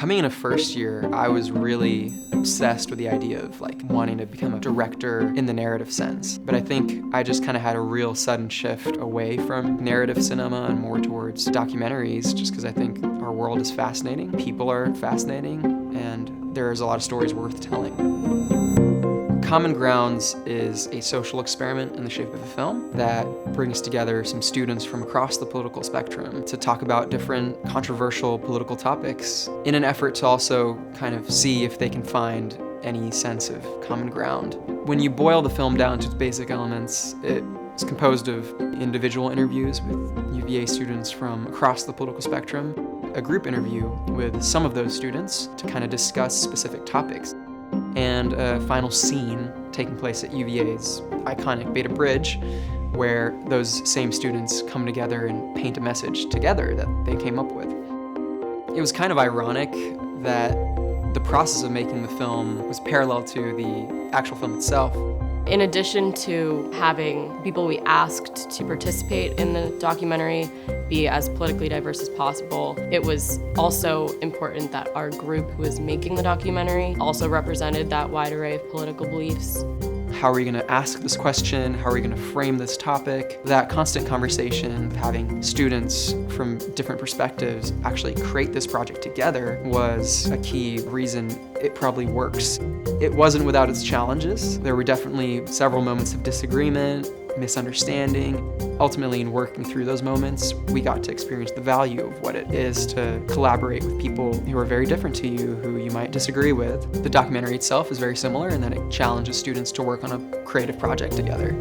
Coming into first year, I was really obsessed with the idea of wanting to become a director in the narrative sense. But I think I just kind of had a real sudden shift away from narrative cinema and more towards documentaries, just because I think our world is fascinating, people are fascinating, and there's a lot of stories worth telling. Common Grounds is a social experiment in the shape of a film that brings together some students from across the political spectrum to talk about different controversial political topics in an effort to also kind of see if they can find any sense of common ground. When you boil the film down to its basic elements, it's composed of individual interviews with UVA students from across the political spectrum, a group interview with some of those students to kind of discuss specific topics, and a final scene taking place at UVA's iconic Beta Bridge, where those same students come together and paint a message together that they came up with. It was kind of ironic that the process of making the film was parallel to the actual film itself. In addition to having people we asked to participate in the documentary be as politically diverse as possible, it was also important that our group who was making the documentary also represented that wide array of political beliefs. How are we going to ask this question? How are we going to frame this topic? That constant conversation of having students from different perspectives actually create this project together was a key reason it probably works. It wasn't without its challenges. There were definitely several moments of disagreement, misunderstanding. Ultimately, in working through those moments, we got to experience the value of what it is to collaborate with people who are very different to you, who you might disagree with. The documentary itself is very similar in that it challenges students to work on a creative project together.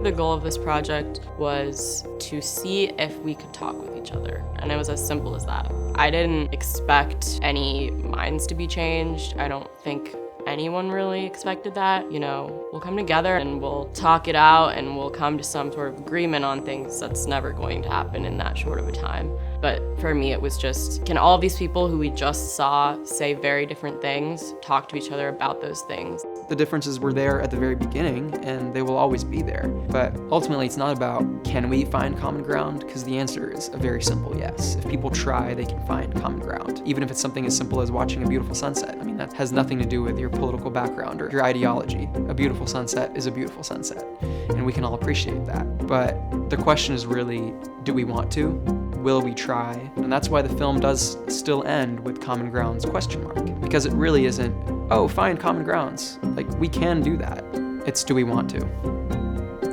The goal of this project was to see if we could talk with each other, and it was as simple as that. I didn't expect any minds to be changed. I don't think anyone really expected that. We'll come together and we'll talk it out and we'll come to some sort of agreement on things. That's never going to happen in that short of a time. But for me, it was just, can all of these people who we just saw say very different things talk to each other about those things? The differences were there at the very beginning, and they will always be there. But ultimately, it's not about can we find common ground, because the answer is a very simple yes. If people try, they can find common ground, even if it's something as simple as watching a beautiful sunset. I mean, that has nothing to do with your political background or your ideology. A beautiful sunset is a beautiful sunset, and we can all appreciate that. But the question is really, do we want to? Will we try? And that's why the film does still end with common grounds ? Because it really isn't, oh, find common grounds. We can do that. It's, do we want to?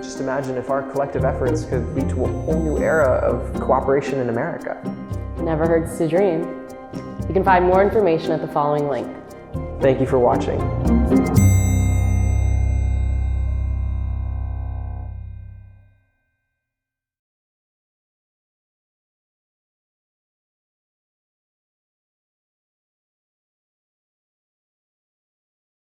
Just imagine if our collective efforts could lead to a whole new era of cooperation in America. Never hurts to dream. You can find more information at the following link. Thank you for watching.